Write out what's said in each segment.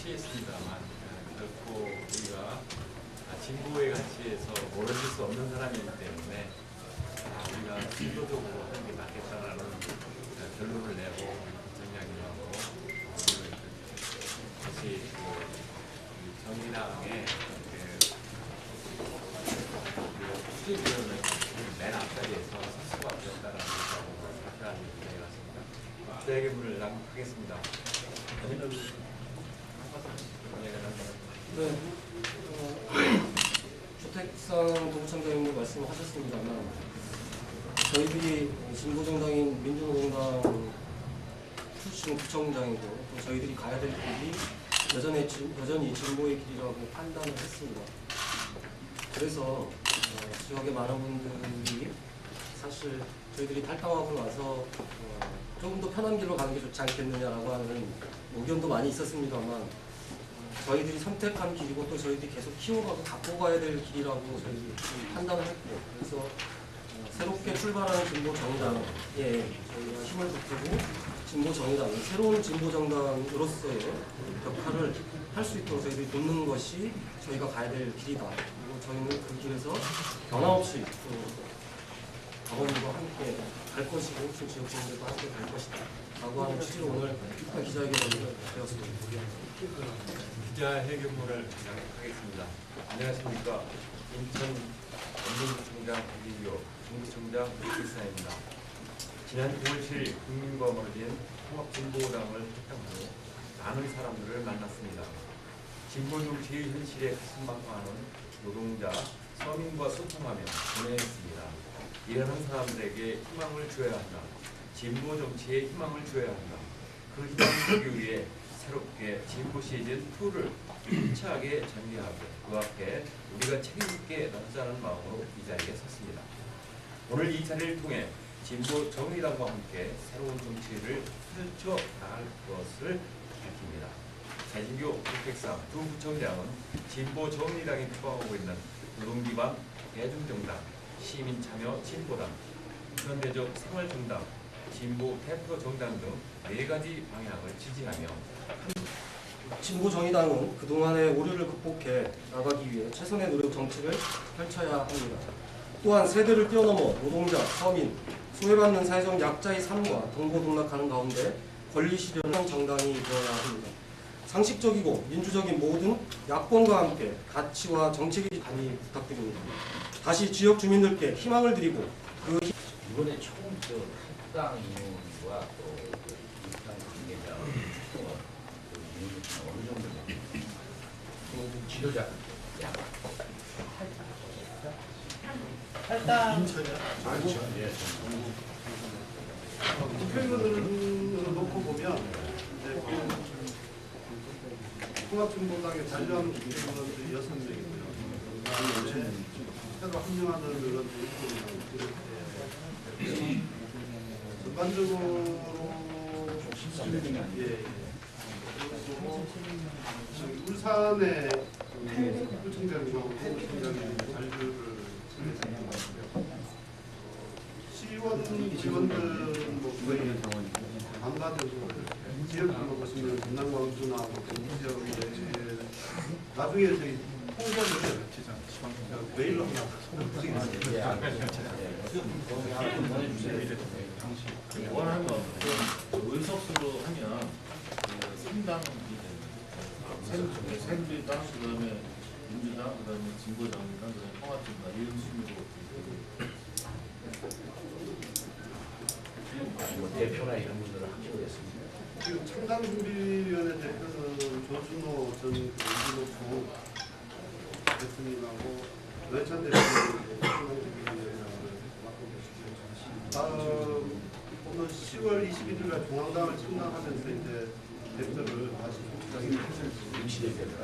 취했습니다만 결코 우리가 진보의 가치에서 멀어질 수 없는 사람이기 때문에 우리가 진보적으로 하는 게 맞겠다라는 결론을 내고 정량님하고 다시 정의당의 추진위원을 맨 앞자리에서 설 수밖에 없다라는 것을 발표하는 기회가 왔습니다. 저에게 문을 낭독하겠습니다. 네, 주택상 도구청장님도 말씀하셨습니다만 저희들이 진보정당인 민주노동당 출신 구청장이고 또 저희들이 가야 될 길이 여전히 진보의 길이라고 판단을 했습니다. 그래서 지역의 많은 분들이 사실 저희들이 탈당하고 나서 조금 더 편한 길로 가는 게 좋지 않겠느냐라고 하는 의견도 많이 있었습니다만 저희들이 선택한 길이고 또 저희들이 계속 키워가고 갖고 가야 될 길이라고 저희들이 판단을 했고 그래서 새롭게 출발하는 진보정당에 저희가 힘을 보태고 진보정당, 새로운 진보정당으로서의 역할을 할 수 있도록 저희들이 돕는 것이 저희가 가야 될 길이다. 그리고 저희는 그 길에서 변함없이 또 당원들과 함께 갈 것이고 지역 주민들과 함께 갈 것이다. 라고 하는 취지로 오늘 기자회견을 되었습니다. 기자회견문을 낭독하겠습니다. 안녕하십니까. 인천 전문구청장 박인교 중구청장 백기사입니다. 지난 9월 7일 국민과 멀어진 통합진보당을 탈당하고 많은 사람들을 만났습니다. 진보정치의 현실에 가슴팍하는 노동자, 서민과 소통하며 보내했습니다. 일하는 사람들에게 희망을 주어야 한다. 진보정치에 희망을 주어야 한다. 그 희망을 주기 위해 새롭게 진보 시즌 2를 힘차게 전개하고 그 앞에 우리가 책임있게 나서자는 마음으로 이 자리에 섰습니다. 오늘 이 자리를 통해 진보 정의당과 함께 새로운 정치를 펼쳐 나갈 것을 밝힙니다. 대진교 주택상 두 구청장은 진보 정의당이 표방하고 있는 노동기반 대중정당, 시민참여 진보당, 현대적 생활정당, 진보 대표 정당 등 4가지 방향을 지지하며 진보정의당은 그동안의 오류를 극복해 나가기 위해 최선의 노력 정치를 펼쳐야 합니다. 또한 세대를 뛰어넘어 노동자, 서민, 소외받는 사회적 약자의 삶과 동고동락하는 가운데 권리 실현한 정당이 되어야 합니다. 상식적이고 민주적인 모든 야권과 함께 가치와 정책이 관리 부탁드립니다. 다시 지역 주민들께 희망을 드리고 이번에 처음 탈당 인원과 또 탈당 관계자 어느 정도 지도자 탈당 투표인을 놓고 보면 이제 통합진보당의 잔류하는 국회의원들이 6명이고요. 그다음에 새로 합류하는 의원들이 7명. 전반적으로 울산의 부총장님하고 부총장님 잔류를 시의원 직원들은 뭐 거의 반반으로 지역으로 보시면 전남광주나 경기지역에 나중에 저희 홍보를 메일로 원하는 거 의석수로 하면 3당 새누리당, 그다음에 민주당, 그다음에 진보정의당, 그다음에 통합진보당 이런 순으로 대표나 이런 분들을 합류했습니다. 지금 창당준비위원회 대표는 조준호 전 민주노총 대표님하고 노회찬 대표님 창당준비위원회를 맡고 계시고 오늘 10월 21일 날 중앙당을 창당하면서 이제 대표를 다시 총장이 임시대 대표가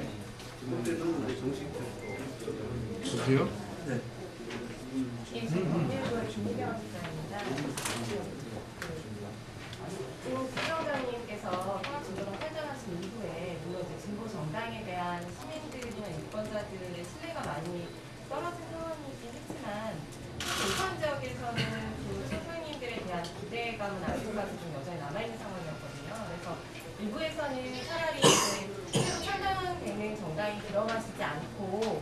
그때는 정식 대표. 저기요? 네. 김미경 기자입니다. 지금 부총장님께서 통합진보당 탈당하신 이후에 물론 이제 진보 정당에 대한 시민들이나 유권자들의 신뢰가 많이 떨어진 상황이긴 했지만 부산 지역에서는 그 대표님들에 대한 기대감은 아직까지 좀 여전히 남아있는 상황이었거든요. 그래서 일부에서는 차라리 이제 새로 들어가시지 않고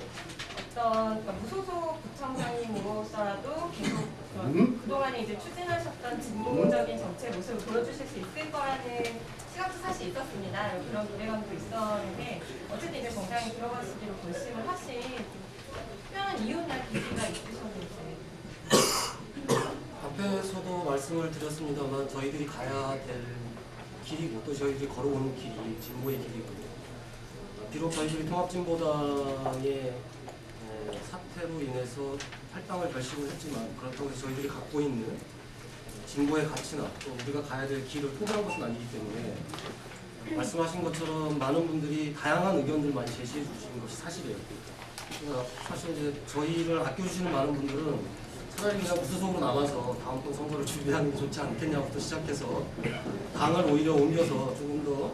어떤 그러니까 무소속 구청장님으로서라도 계속 그동안에 이제 추진하셨던 진보적인 정책 모습을 보여주실 수 있을 거라는 시각도 사실 있었습니다. 그런 기대감도 있었는데 어쨌든 이제 정당에 들어가시기로 결심을 하신 특별한 이유나 계기가 있으셨는지. 앞에서도 말씀을 드렸습니다만 저희들이 가야 될 길이고 또 저희들이 걸어오는 길이 진보의 길이고 비록 저희들이 통합진보당의 사태로 인해서 탈당을 결심을 했지만 그렇다고 해서 저희들이 갖고 있는 진보의 가치나 또 우리가 가야 될 길을 포기한 것은 아니기 때문에 말씀하신 것처럼 많은 분들이 다양한 의견들 많이 제시해 주시는 것이 사실이에요. 그러니까 사실 이제 저희를 아껴주시는 많은 분들은 차라리 그냥 무소속으로 남아서 다음번 선거를 준비하는 게 좋지 않겠냐부터 시작해서 당을 오히려 옮겨서 조금 더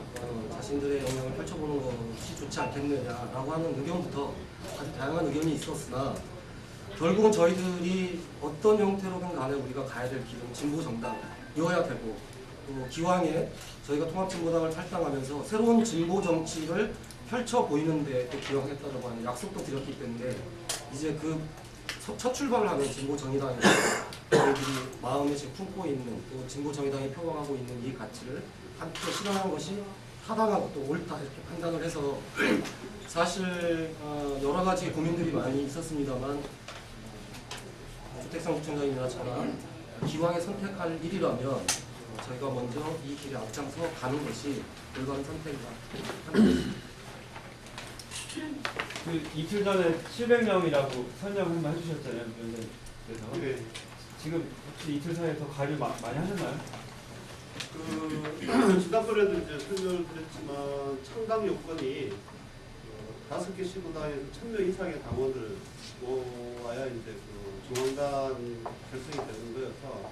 자신들의 영역을 펼쳐보는 것이 좋지 않겠느냐라고 하는 의견부터 아주 다양한 의견이 있었으나 결국은 저희들이 어떤 형태로든 간에 우리가 가야 될 길은 진보 정당이어야 되고 또 기왕에 저희가 통합진보당을 탈당하면서 새로운 진보 정치를 펼쳐 보이는데 또 기여하겠다고 하는 약속도 드렸기 때문에 이제 그 첫 출발을 하는 진보정의당에서 저희들이 마음에 지금 품고 있는 또 진보정의당이 표방하고 있는 이 가치를 함께 실현하는 것이 타당하고 또 옳다 이렇게 판단을 해서 사실 여러 가지 고민들이 많이 있었습니다만 주택상 구청장님이나 저나 기왕에 선택할 일이라면 저희가 먼저 이 길에 앞장서 가는 것이 올바른 선택이다 합니다. 그 이틀 전에 700명이라고 설명 한번 해주셨잖아요. 그래서 네. 지금 혹시 이틀 사이에서 가입 많이 하셨나요? 지난번에도 이제 설명을 드렸지만 창당 요건이 5개 시도당에서 1000명 이상의 당원을 모아야 이제 그 중앙당 결성이 되는 거여서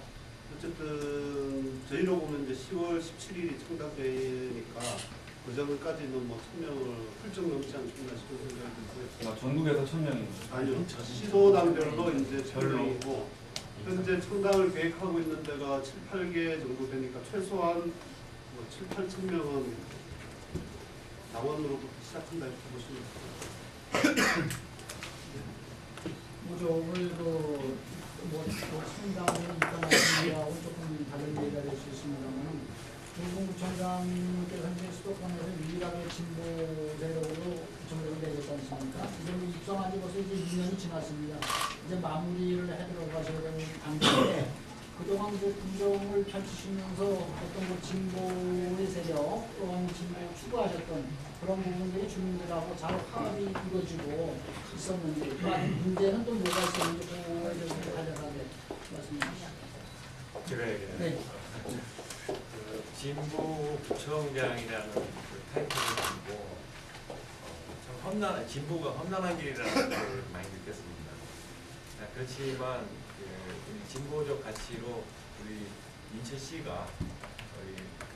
어쨌든 저희로 보면 이제 10월 17일이 창당되니까 그 전까지는 뭐 1000명을 훌쩍 넘지 않겠나 싶은 생각이 들고요. 전국에서 1000명입니다. 아니요, 시도당별로 이제 1000명이고 현재 창당을 계획하고 있는 데가 7, 8개 정도 되니까 최소한 뭐 7, 8천 명은 당원으로부터 시작한다 이렇게 보시면 됩니다. 뭐죠? 오늘 뭐 창당에 입당하신 분하고 조금 다른 얘기가 될 수 있습니다만 조국구청장님께서 현재 수도권에서 유일하게 진보 세력으로 구청장이 되겠지 않습니까? 이제 뭐 입성한 지 벌써 이제 2년이 지났습니다. 이제 마무리를 해 들어가셔야 되는 단계인데 그동안 이제 군정을 펼치시면서 어떤 그 진보의 세력 또한 진보를 추구하셨던 그런 부분들이 주민들하고 잘 화합이 이루어지고 있었는데 그 문제는 또 뭐가 있었는지 그거에 대해서 간략하게 말씀해주시죠. 제가 얘기해요. 네. 진보구청장이라는 그 타이틀을 두고 참 진보가 험난한 길이라는 걸 많이 느꼈습니다. 그렇지만 그 진보적 가치로 우리 인천시가 우리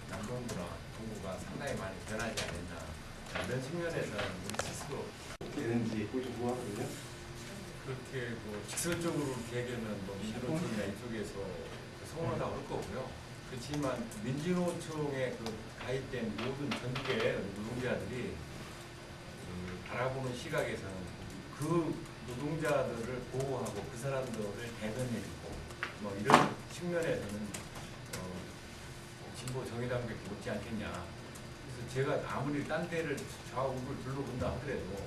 남동구나 동구가 상당히 많이 변하지 않았나 이런 측면에서는 우리 스스로 되는지 궁금하거든요. 그렇게 뭐 직설적으로 얘기하면 뭐 민주노총이나 이쪽에서 성원하다 올 거고요. 그렇지만 민주노총에 그 가입된 모든 전국의 노동자들이 바라보는 시각에서는 그 노동자들을 보호하고 그 사람들을 대변해주고 뭐 이런 측면에서는 진보 정의당밖에 못지 않겠냐. 그래서 제가 아무리 딴 데를 좌우를 둘러본다 하더라도